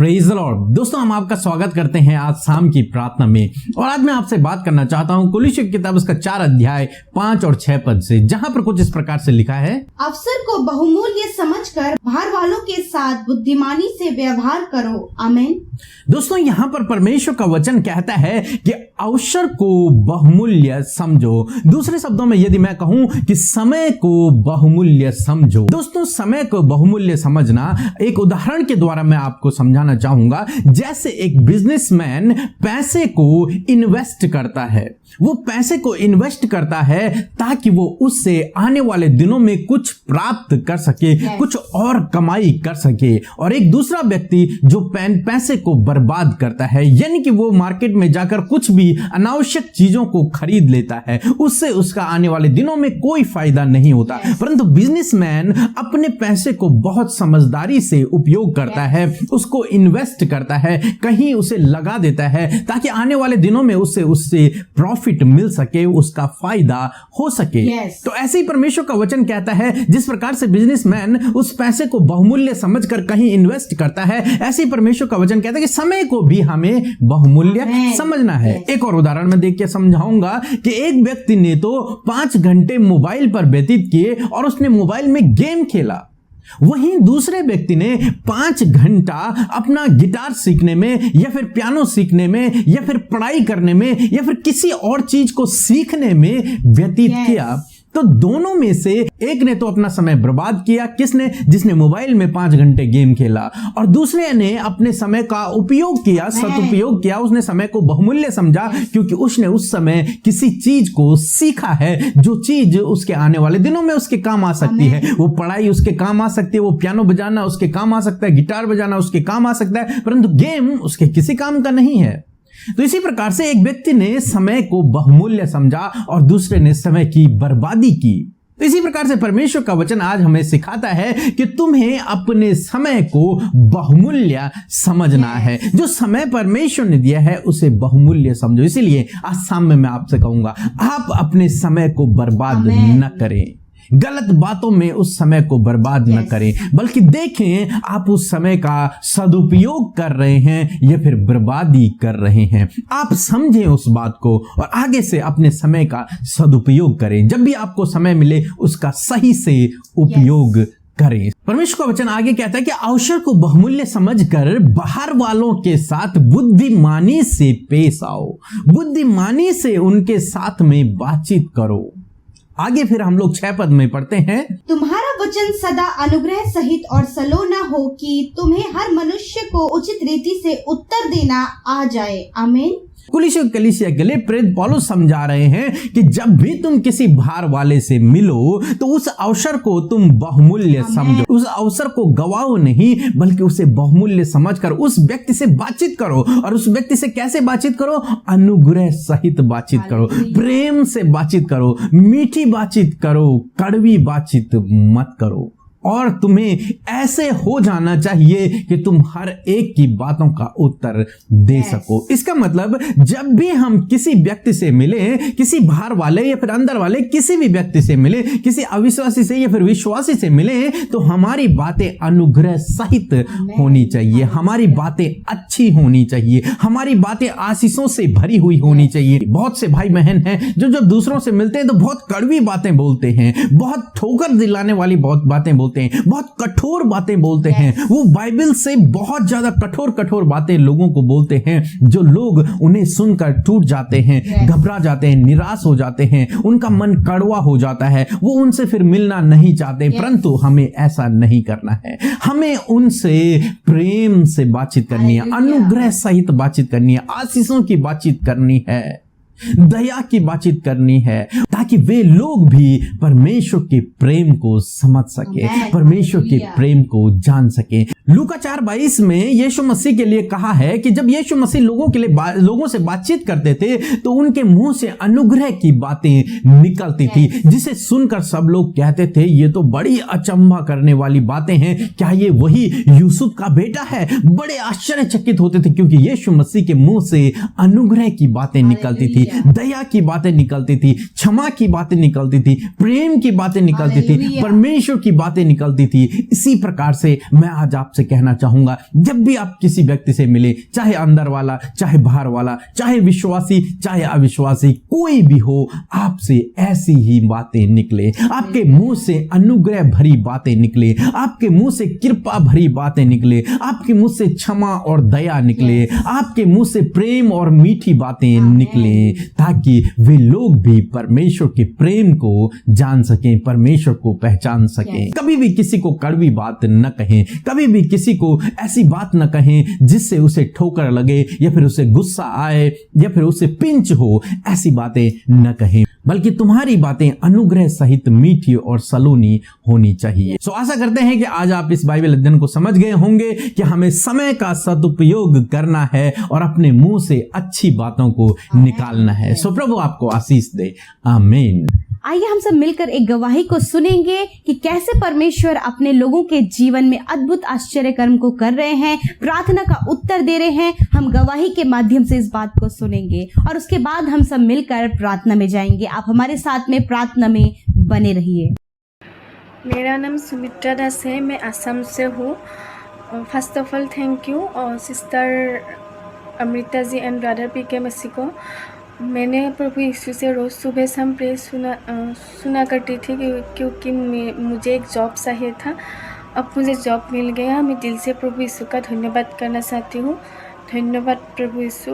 Praise the Lord. दोस्तों, हम आपका स्वागत करते हैं आज शाम की प्रार्थना में। और आज मैं आपसे बात करना चाहता हूं कुलीसियों की किताब उसका 4 अध्याय 5 और 6 पद से, जहां पर कुछ इस प्रकार से लिखा है, अवसर को बहुमूल्य समझकर बाहर वालों के साथ बुद्धिमानी से व्यवहार करो। आमीन। दोस्तों, यहाँ पर परमेश्वर का वचन कहता है कि अवसर को बहुमूल्य समझो। दूसरे शब्दों में यदि मैं कहूं कि समय को बहुमूल्य समझो। दोस्तों, समय को बहुमूल्य समझना एक उदाहरण के द्वारा मैं आपको समझाना चाहूंगा। जैसे एक बिजनेसमैन पैसे को इन्वेस्ट करता है, वो पैसे को इन्वेस्ट करता है ताकि वो उससे आने वाले दिनों में कुछ प्राप्त कर सके, कुछ और कमाई कर सके। और एक दूसरा व्यक्ति जो पैसे को बर्बाद करता है, यानी कि वो मार्केट में जाकर कुछ भी अनावश्यक चीजों को खरीद लेता है, उससे उसका आने वाले दिनों में कोई फायदा नहीं होता। परंतु बिजनेसमैन अपने पैसे को बहुत समझदारी से उपयोग करता है, उसको इन्वेस्ट करता है, कहीं उसे लगा देता है ताकि आने वाले दिनों में उससे प्रॉफिट मिल सके, उसका फायदा हो सके। तो ऐसे ही परमेश्वर का वचन कहता है, जिस प्रकार से बिजनेसमैन उस पैसे को बहुमूल्य समझकर कहीं इन्वेस्ट करता है, ऐसे ही परमेश्वर का वचन कहता है कि समय को भी हमें बहुमूल्य समझना है। एक और उदाहरण में देख के समझाऊंगा कि एक व्यक्ति ने तो 5 घंटे मोबाइल पर व्यतीत किए और उसने मोबाइल में गेम खेला। वहीं दूसरे व्यक्ति ने 5 घंटा अपना गिटार सीखने में या फिर पियानो सीखने में या फिर पढ़ाई करने में या फिर किसी और चीज को सीखने में व्यतीत किया। तो दोनों में से एक ने तो अपना समय बर्बाद किया, किसने? जिसने मोबाइल में 5 घंटे गेम खेला, और दूसरे ने अपने समय का उपयोग किया, सदुपयोग किया। उसने समय को बहुमूल्य समझा क्योंकि उसने उस समय किसी चीज को सीखा है, जो चीज उसके आने वाले दिनों में उसके काम आ सकती है। वो पढ़ाई उसके काम आ सकती है, वो पियानो बजाना उसके काम आ सकता है, गिटार बजाना उसके काम आ सकता है, परंतु गेम उसके किसी काम का नहीं है। तो इसी प्रकार से एक व्यक्ति ने समय को बहुमूल्य समझा और दूसरे ने समय की बर्बादी की। तो इसी प्रकार से परमेश्वर का वचन आज हमें सिखाता है कि तुम्हें अपने समय को बहुमूल्य समझना है। जो समय परमेश्वर ने दिया है उसे बहुमूल्य समझो। इसीलिए आज शाम में मैं आपसे कहूंगा, आप अपने समय को बर्बाद न करें, गलत बातों में उस समय को बर्बाद न करें, बल्कि देखें आप उस समय का सदुपयोग कर रहे हैं या फिर बर्बादी कर रहे हैं। आप समझें उस बात को और आगे से अपने समय का सदुपयोग करें। जब भी आपको समय मिले उसका सही से उपयोग करें। परमेश्वर का वचन आगे कहता है कि अवसर को बहुमूल्य समझकर बाहर वालों के साथ बुद्धिमानी से पेश आओ। बुद्धिमानी से उनके साथ में बातचीत करो। आगे फिर हम लोग 6 पद में पढ़ते हैं, तुम्हारा वचन सदा अनुग्रह सहित और सलो न हो कि तुम्हें हर मनुष्य को उचित रीति से उत्तर देना आ जाए। आमीन। कुलीसियों कलीसिया के लिए प्रेरित पौलुस समझा रहे हैं कि जब भी तुम किसी बाहर वाले से मिलो तो उस अवसर को तुम बहुमूल्य समझो। उस अवसर को गवाओ नहीं, बल्कि उसे बहुमूल्य समझकर उस व्यक्ति से बातचीत करो। और उस व्यक्ति से कैसे बातचीत करो? अनुग्रह सहित बातचीत करो, प्रेम से बातचीत करो, मीठी बातचीत करो, कड़वी बातचीत मत करो। और तुम्हें ऐसे हो जाना चाहिए कि तुम हर एक की बातों का उत्तर दे सको। इसका मतलब जब भी हम किसी व्यक्ति से मिले, किसी बाहर वाले या फिर अंदर वाले किसी भी व्यक्ति से मिले, किसी अविश्वासी से या फिर विश्वासी से मिले, तो हमारी बातें अनुग्रह सहित होनी चाहिए, हमारी बातें अच्छी होनी चाहिए, हमारी बातें आशीषों से भरी हुई होनी चाहिए। बहुत से भाई बहन हैं जो जब दूसरों से मिलते हैं तो बहुत कड़वी बातें बोलते हैं, बहुत ठोकर दिलाने वाली बहुत बातें बोलते हैं, बहुत कठोर बातें बोलते हैं। वो बाइबल से बहुत ज्यादा कठोर बातें लोगों को बोलते हैं, जो लोग उन्हें सुनकर टूट जाते हैं, घबरा जाते हैं, निराश हो जाते हैं, उनका मन कड़वा हो जाता है, वो उनसे फिर मिलना नहीं चाहते। परंतु हमें ऐसा नहीं करना है, हमें उनसे प्रेम से बातचीत करनी है, अनुग्रह सहित बातचीत करनी है, आशीषों की बातचीत करनी है, दया की बातचीत करनी है, ताकि वे लोग भी परमेश्वर के प्रेम को समझ सके, परमेश्वर के प्रेम को जान सके। लूका 4:22 में यीशु मसीह के लिए कहा है कि जब यीशु मसीह लोगों से बातचीत करते थे तो उनके मुंह से अनुग्रह की बातें निकलती थी, जिसे सुनकर सब लोग कहते थे ये तो बड़ी अचंभा करने वाली बातें हैं, क्या ये वही यूसुफ का बेटा है? बड़े आश्चर्यचकित होते थे क्योंकि यीशु मसीह के मुंह से अनुग्रह की बातें निकलती थी, दया की बातें निकलती थी, क्षमा की बातें निकलती थी, प्रेम की बातें निकलती थी, परमेश्वर की बातें निकलती थी। इसी प्रकार से मैं आज आपसे आपसे कहना चाहूंगा, जब भी आप किसी व्यक्ति से मिले, चाहे अंदर वाला, चाहे बाहर वाला, चाहे विश्वासी, चाहे अविश्वासी, कोई भी हो, आपसे ऐसी ही बातें निकले, आपके मुंह से अनुग्रह भरी बातें निकले, आपके मुंह से कृपा भरी बातें निकले, आपके मुंह से क्षमा और दया निकले, आपके मुंह से प्रेम और मीठी बातें निकले, ताकि वे लोग भी परमेश्वर के प्रेम को जान सकें, परमेश्वर को पहचान सकें। कभी भी किसी को कड़वी बात न कहें, कभी भी किसी को ऐसी बात न कहें जिससे उसे ठोकर लगे या फिर उसे गुस्सा आए या फिर उसे पिंच हो। ऐसी बातें न कहें, बल्कि तुम्हारी बातें अनुग्रह सहित मीठी और सलोनी होनी चाहिए। सो आशा करते हैं कि आज आप इस बाइबल अध्ययन को समझ गए होंगे कि हमें समय का सदुपयोग करना है और अपने मुंह से अच्छी बातों को निकालना है। सो प्रभु आपको आशीष दे, आमीन। आइए हम सब मिलकर एक गवाही को सुनेंगे कि कैसे परमेश्वर अपने लोगों के जीवन में अद्भुत आश्चर्य कर्म को कर रहे हैं, प्रार्थना का उत्तर दे रहे हैं। हम गवाही के माध्यम से इस बात को सुनेंगे और उसके बाद हम सब मिलकर प्रार्थना में जाएंगे। आप हमारे साथ में प्रार्थना में बने रहिए। मेरा नाम सुमित्रा दास है, मैं असम से हूँ। First of all thank you और sister Amrita ji and brother PK Masih को। मैंने प्रभु यीशु से रोज़ सुबह शाम प्रे सुना करती थी क्योंकि मुझे एक जॉब चाहिए था। अब मुझे जॉब मिल गया। मैं दिल से प्रभु यीशु का धन्यवाद करना चाहती हूँ। धन्यवाद प्रभु यीशु।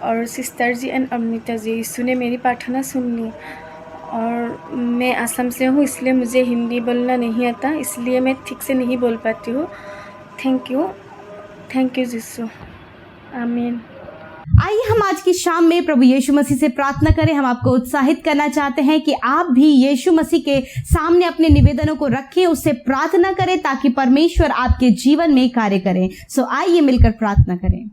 और sister ji and Amrita ji, यीशु ने मेरी प्रार्थना सुन ली। और मैं असम से हूँ, इसलिए मुझे हिंदी बोलना नहीं आता, इसलिए मैं ठीक से नहीं बोल पाती हूँ। थैंक यू यीशु, आमीन। आइए हम आज की शाम में प्रभु यीशु मसीह से प्रार्थना करें। हम आपको उत्साहित करना चाहते हैं कि आप भी यीशु मसीह के सामने अपने निवेदनों को रखें, उससे प्रार्थना करें ताकि परमेश्वर आपके जीवन में कार्य करें। सो आइए मिलकर प्रार्थना करें।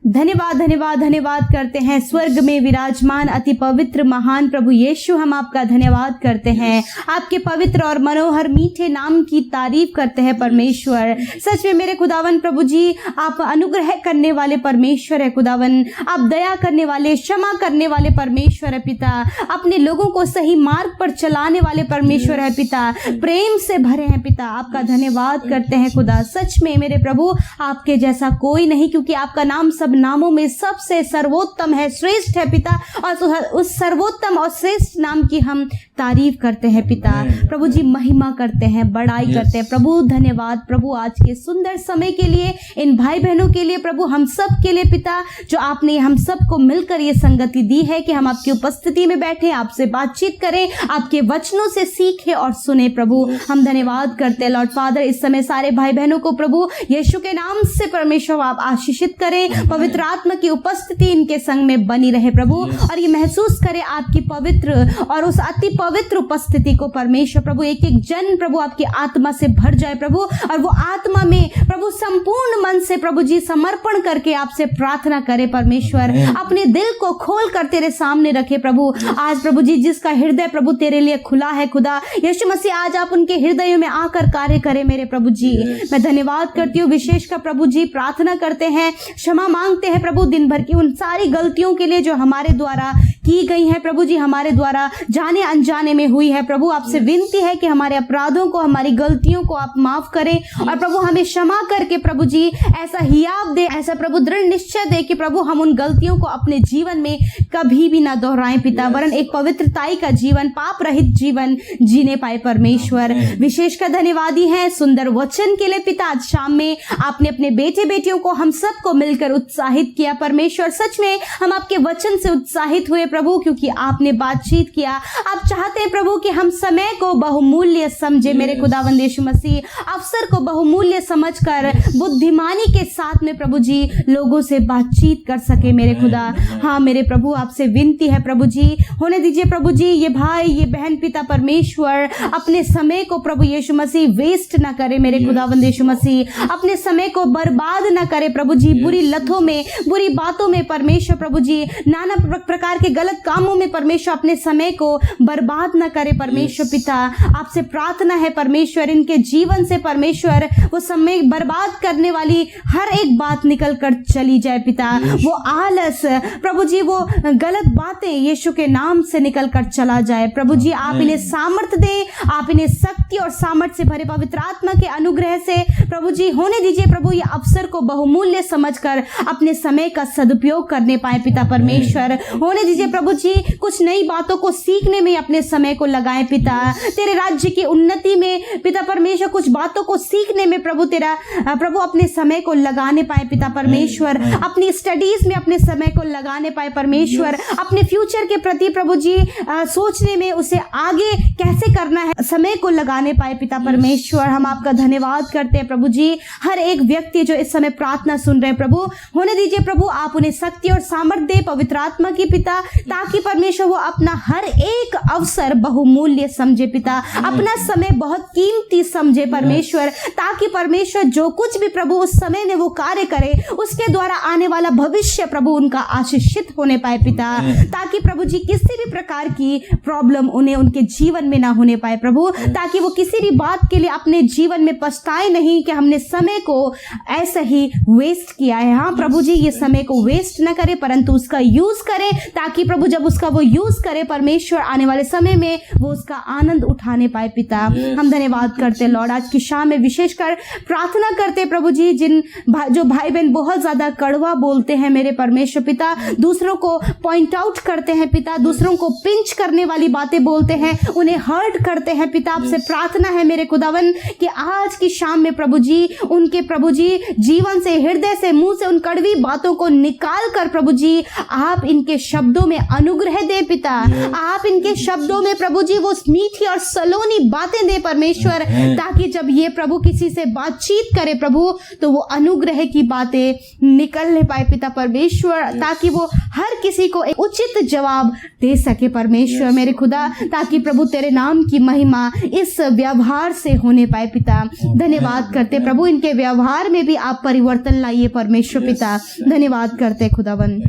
धन्यवाद धन्यवाद धन्यवाद करते हैं स्वर्ग में विराजमान अति पवित्र महान प्रभु यीशु, हम आपका धन्यवाद करते हैं। आपके पवित्र और मनोहर मीठे नाम की तारीफ करते हैं परमेश्वर। सच में मेरे खुदावन प्रभु जी, आप अनुग्रह करने वाले परमेश्वर है खुदावन, आप दया करने वाले, क्षमा करने वाले परमेश्वर है पिता, अपने लोगों को सही मार्ग पर चलाने वाले परमेश्वर है पिता, प्रेम से भरे हैं पिता। आपका धन्यवाद करते हैं खुदा। सच में मेरे प्रभु, आपके जैसा कोई नहीं, क्योंकि आपका नाम सब नामों में सबसे सर्वोत्तम है, श्रेष्ठ है पिता, और उस सर्वोत्तम और श्रेष्ठ नाम की हम तारीफ करते हैं पिता। प्रभु जी महिमा करते हैं, बड़ाई करते हैं प्रभु। धन्यवाद प्रभु आज के सुंदर समय के लिए, इन भाई बहनों के लिए प्रभु, हम सब के लिए पिता, जो आपने हम सबको मिलकर ये संगति दी है कि हम आपकी उपस्थिति में बैठे, आपसे बातचीत करें, आपके वचनों से सीखें और सुने प्रभु। हम धन्यवाद करते हैं लॉर्ड फादर। इस समय सारे भाई बहनों को प्रभु यीशु के नाम से परमेश्वर आप आशीषित करें। पवित्र आत्मा की उपस्थिति इनके संग में बनी रहे प्रभु, और ये महसूस करे आपकी पवित्र और उस अति पवित्र उपस्थिति को परमेश्वर प्रभु। एक एक जन प्रभु आपकी आत्मा से भर जाए प्रभु, और वो आत्मा में प्रभु संपूर्ण मन से प्रभु जी समर्पण करके आपसे प्रार्थना करे परमेश्वर। अपने दिल को खोल कर तेरे सामने रखे प्रभु। आज प्रभु जी जिसका हृदय प्रभु तेरे लिए खुला है खुदा यीशु मसीह, आज आप उनके हृदयों में आकर कार्य करे मेरे प्रभु जी। मैं धन्यवाद करती हूँ विशेष कर प्रभु जी, प्रार्थना करते हैं, क्षमा मांगते हैं प्रभु दिन भर की उन सारी गलतियों के लिए जो हमारे द्वारा की गई है प्रभु जी, हमारे द्वारा जाने अनजाने में हुई है प्रभु। आपसे विनती है कि हमारे अपराधों को, हमारी गलतियों को आप माफ करें, और प्रभु हमें क्षमा करके प्रभु जी ऐसा हियाव दे, ऐसा प्रभु दृढ़ निश्चय दे कि प्रभु हम उन गलतियों को अपने जीवन में कभी भी ना दोहराएं पिता, वरन एक पवित्रताई का जीवन, पाप रहित जीवन जीने पाए परमेश्वर। विशेष का धन्यवादी है सुंदर वचन के लिए पिता। आज शाम में आपने अपने बेटे बेटियों को, हम सबको मिलकर उत्साहित किया परमेश्वर। सच में हम आपके वचन से उत्साहित हुए प्रभु, क्योंकि आपने बातचीत किया। आप चाहते हैं प्रभु कि हम समय को बहुमूल्य समझे मेरे खुदावंद यीशु मसीह, अवसर को बहुमूल्य समझकर बुद्धिमानी के साथ में प्रभु जी लोगों से बातचीत कर सके मेरे खुदा। हाँ मेरे प्रभु, आपसे विनती है प्रभु जी, होने दीजिए प्रभु जी ये भाई, ये बहन पिता परमेश्वर अपने समय को प्रभु यीशु मसीह वेस्ट ना करे मेरे खुदावंद यीशु मसीह, अपने समय को बर्बाद ना करे प्रभु जी, बुरी लतों में, बुरी बातों में परमेश्वर प्रभु जी, नाना प्रकार के गलत कामों में परमेश्वर अपने समय को बर्बाद न करे परमेश्वर पिता। आपसे प्रार्थना है परमेश्वर, इनके जीवन से परमेश्वर वो समय बर्बाद करने वाली हर एक बात निकल कर चली जाए पिता। वो आलस प्रभु जी, वो गलत बातें यीशु के नाम से निकल कर चला जाए प्रभु जी। आप इन्हें सामर्थ्य दें, आप इन्हें शक्ति और सामर्थ्य से भरे, पवित्र आत्मा के अनुग्रह से प्रभु जी होने दीजिए प्रभु ये अवसर को बहुमूल्य समझकर अपने समय का सदुपयोग करने पाए पिता परमेश्वर। होने दीजिए प्रभु जी कुछ नई बातों को सीखने में अपने समय को लगाए पिता, तेरे राज्य की उन्नति में पिता परमेश्वर कुछ बातों को सीखने में प्रभु तेरा प्रभु अपने समय को लगाने पाए पिता परमेश्वर, अपनी स्टडीज में अपने समय को लगाने पाए परमेश्वर, अपने फ्यूचर के प्रति प्रभु जी सोचने में उसे आगे कैसे करना है समय को लगाने पाए पिता परमेश्वर। हम आपका धन्यवाद करते हैं प्रभु जी। हर एक व्यक्ति जो इस समय प्रार्थना सुन रहे हैं प्रभु, होने दीजिए प्रभु आप उन्हें शक्ति और सामर्थ्य दे पवित्र आत्मा की पिता, ताकि परमेश्वर वो अपना हर एक अवसर बहुमूल्य समझे पिता, अपना समय बहुत कीमती समझे परमेश्वर, ताकि परमेश्वर जो कुछ भी प्रभु उस समय में वो कार्य करे उसके द्वारा आने वाला भविष्य प्रभु उनका आशीषित होने पाए पिता, ताकि प्रभु जी किसी भी प्रकार की प्रॉब्लम उन्हें उनके जीवन में ना होने पाए प्रभु, ताकि वो किसी भी बात के लिए अपने जीवन में पछताए नहीं कि हमने समय को ऐसा ही वेस्ट किया है। हाँ प्रभु जी ये समय को वेस्ट ना करे परंतु उसका यूज करें, ताकि प्रभु जब उसका वो यूज करे परमेश्वर आने वाले समय में वो उसका आनंद उठाने पाए पिता। हम धन्यवाद करते लॉर्ड, आज की शाम में विशेषकर प्रार्थना करते प्रभु जी जो भाई बहन बहुत ज्यादा कड़वा बोलते हैं मेरे परमेश्वर पिता, दूसरों को पॉइंट आउट करते हैं पिता, दूसरों को पिंच करने वाली बातें बोलते हैं, उन्हें हर्ट करते हैं पिता, आपसे प्रार्थना है मेरे खुदावन कि आज की शाम में प्रभु जी उनके प्रभु जी जीवन से हृदय से मुंह से उन कड़वी बातों को निकाल कर प्रभु जी आप इनके शब्दों में अनुग्रह दे पिता, आप इनके शब्दों में प्रभु जी वो मीठी और सलोनी बातें दे परमेश्वर, ताकि जब ये प्रभु किसी से बातचीत करे प्रभु तो वो अनुग्रह की बातें निकलने पाए पिता परमेश्वर, ताकि वो हर किसी को एक उचित जवाब दे सके परमेश्वर मेरे खुदा, ताकि प्रभु तेरे नाम की महिमा इस व्यवहार से होने पाए पिता। धन्यवाद करते प्रभु इनके व्यवहार में भी आप परिवर्तन लाइए परमेश्वर पिता, धन्यवाद करते खुदावन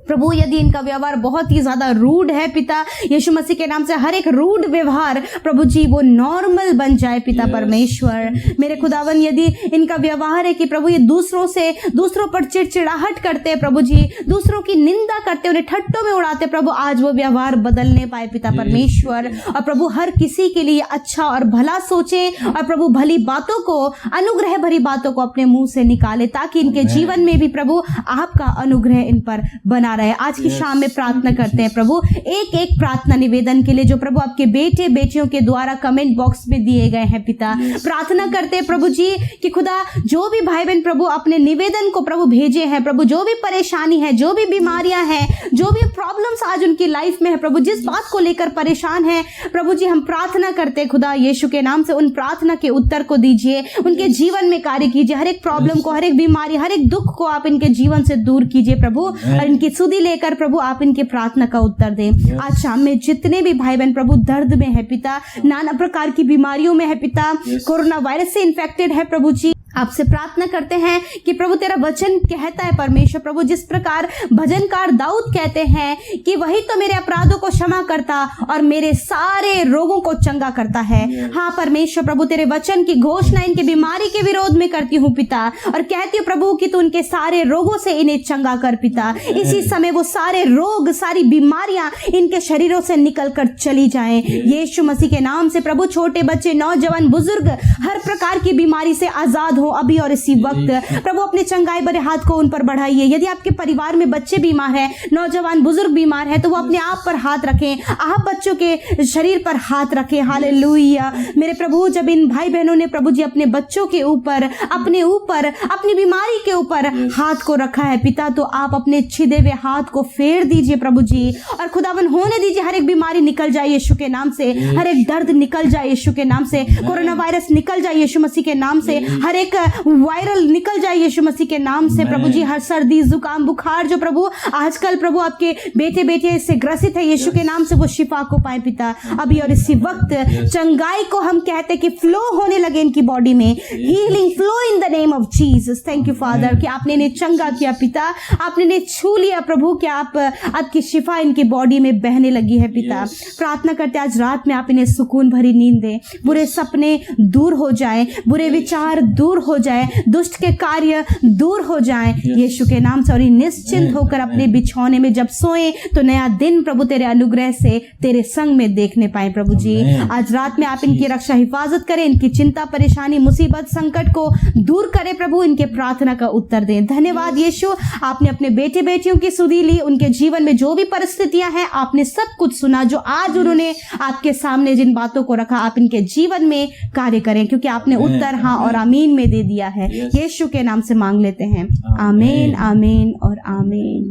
प्रभु। यदि इनका व्यवहार बहुत ही ज्यादा रूड है पिता, यीशु मसीह के नाम से हर एक रूड व्यवहार प्रभु जी वो नॉर्मल बन जाए पिता परमेश्वर मेरे खुदावन। यदि इनका व्यवहार है कि प्रभु ये दूसरों पर चिड़चिड़ाहट करते हैं प्रभु जी, दूसरों की निंदा करते उन्हें ठट्टों में उड़ाते प्रभु, आज वो व्यवहार बदलने पाए पिता परमेश्वर, और प्रभु हर किसी के लिए अच्छा और भला सोचे, और प्रभु भली बातों को अनुग्रह भरी बातों को अपने मुंह से निकाले, ताकि इनके जीवन में भी प्रभु आपका अनुग्रह इन पर बना रहे। आज की शाम में प्रार्थना करते हैं प्रभु एक एक प्रार्थना निवेदन के लिए जो प्रभु आपके बेटे बेटियों के द्वारा कमेंट बॉक्स में दिए गए हैं पिता। प्रार्थना करते हैं प्रभु जी कि खुदा जो भी भाई बहन प्रभु अपने निवेदन को प्रभु भेजे हैं प्रभु, जो भी परेशानी है, जो भी बीमारियां हैं, जो भी प्रॉब्लम्स आज उनकी लाइफ में है प्रभु, जिस बात को लेकर परेशान है प्रभु जी, हम प्रार्थना करते हैं खुदा यीशु के नाम से उन प्रार्थना के उत्तर को दीजिए, उनके जीवन में कार्य कीजिए, हर एक प्रॉब्लम को, हर एक बीमारी, हर एक दुख को आप इनके जीवन से दूर कीजिए प्रभु, और इनकी सुधि लेकर प्रभु आप इनके प्रार्थना का उत्तर दें। आज शाम में जितने भी भाई बहन प्रभु दर्द में है पिता, नाना प्रकार की बीमारियों में है पिता, कोरोना वायरस से इन्फेक्टेड है प्रभु जी, आपसे प्रार्थना करते हैं कि प्रभु तेरा वचन कहता है परमेश्वर प्रभु, जिस प्रकार भजनकार दाऊद कहते हैं कि वही तो मेरे अपराधों को क्षमा करता और मेरे सारे रोगों को चंगा करता है। हाँ परमेश्वर प्रभु तेरे वचन की घोषणा इनके बीमारी के विरोध में करती हूँ पिता, और कहती हूँ प्रभु कि तू उनके सारे रोगों से इन्हें चंगा कर पिता। इसी समय वो सारे रोग, सारी बीमारियां इनके शरीरों से निकल कर चली जाएं यीशु मसीह के नाम से प्रभु। छोटे बच्चे, नौजवान, बुजुर्ग हर प्रकार की बीमारी से आजाद हो अभी और इसी वक्त प्रभु, अपने चंगाई भरे हाथ को उन पर बढ़ाइए। यदि आपके परिवार में बच्चे बीमार हैं, नौजवान बुजुर्ग बीमार है, तो वो अपने आप पर हाथ रखें, आप बच्चों के शरीर पर हाथ रखें। हालेलुया मेरे प्रभु, जब इन भाई बहनों ने प्रभु जी अपने बच्चों के ऊपर, अपने ऊपर, अपनी बीमारी के ऊपर हाथ को रखा है पिता, तो आप अपने छिदे हुए हाथ को फेर दीजिए प्रभु जी, और खुदावन होने दीजिए हर एक बीमारी निकल जाए यीशु के नाम से, हर एक दर्द निकल जाए यीशु के नाम से, कोरोना वायरस निकल जाए यीशु मसीह के नाम से, हर एक वायरल निकल जाए यीशु मसीह के नाम से प्रभु जी। हर सर्दी, जुकाम, बुखार जो प्रभु आजकल प्रभु आपके बेटे बेटे से ग्रसित है यीशु के नाम से, वो शिफा को पाए पिता अभी और इसी वक्त। चंगाई को हम कहते कि फ्लो होने लगे इनकी बॉडी में, healing flow in the name of Jesus. Thank you father कि आपने इन्हें चंगा किया पिता, आपने इन्हें छू लिया प्रभु, कि आपकी शिफा इनकी बॉडी में बहने लगी है पिता। प्रार्थना करते आज रात में आप इन्हें सुकून भरी नींद दें, बुरे सपने दूर हो जाएं, बुरे विचार दूर हो जाए, दुष्ट के कार्य दूर हो जाए यीशु के नाम से, और ये निश्चिंत होकर अपने बिछौने में जब सोए तो नया दिन प्रभु तेरे अनुग्रह से तेरे संग में देखने पाए। प्रभु जी आज रात में आप इनकी रक्षा हिफाजत करें, इनकी चिंता परेशानी मुसीबत संकट को दूर करें प्रभु, इनके प्रार्थना का उत्तर दें। धन्यवाद यीशु, आपने अपने बेटे बेटियों की सुधि ली, उनके जीवन में जो भी परिस्थितियां हैं आपने सब कुछ सुना, जो आज उन्होंने आपके सामने जिन बातों को रखा आप इनके जीवन में कार्य करें, क्योंकि आपने उत्तर हाँ और आमीन में दे दिया है। यीशु के नाम से मांग लेते हैं, आमीन आमीन और आमीन।